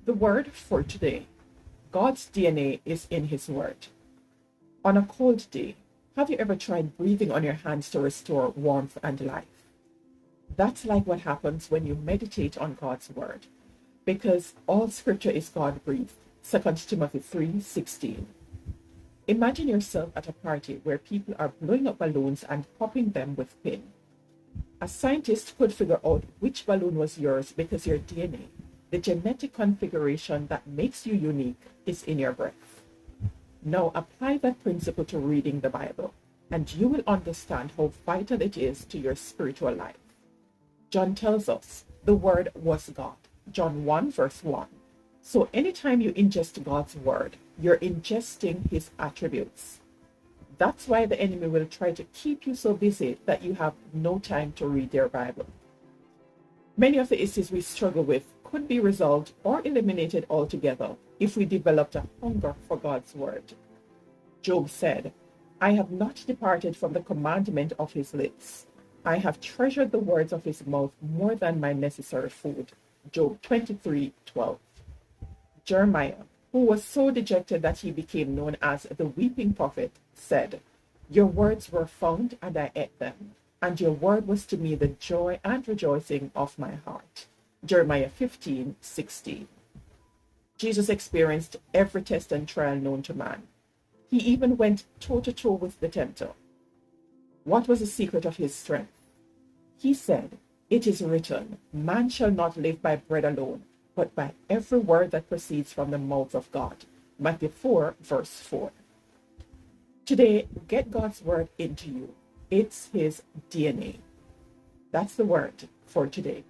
The word for today. God's DNA is in his word. On a cold day, have you ever tried breathing on your hands to restore warmth and life? That's like what happens when you meditate on God's word, because all scripture is God-breathed. 2 Timothy 3:16. Imagine yourself at a party where people are blowing up balloons and popping them with pin. A scientist could figure out which balloon was yours because your DNA, the genetic configuration that makes you unique, is in your breath. Now apply that principle to reading the Bible, and you will understand how vital it is to your spiritual life. John tells us the Word was God. John 1 verse 1. So anytime you ingest God's Word, you're ingesting his attributes. That's why the enemy will try to keep you so busy that you have no time to read your Bible. Many of the issues we struggle with could be resolved or eliminated altogether if we developed a hunger for God's word. Job said, I have not departed from the commandment of his lips. I have treasured the words of his mouth more than my necessary food. Job 23:12. Jeremiah, who was so dejected that he became known as the weeping prophet, said, Your words were found, and I ate them, and your word was to me the joy and rejoicing of my heart. Jeremiah 15:16. Jesus experienced every test and trial known to man. He even went toe-to-toe with the tempter. What was the secret of his strength? He said, It is written, man shall not live by bread alone, but by every word that proceeds from the mouth of God. Matthew 4 verse 4. Today, get God's word into you. It's his DNA. That's the word for today.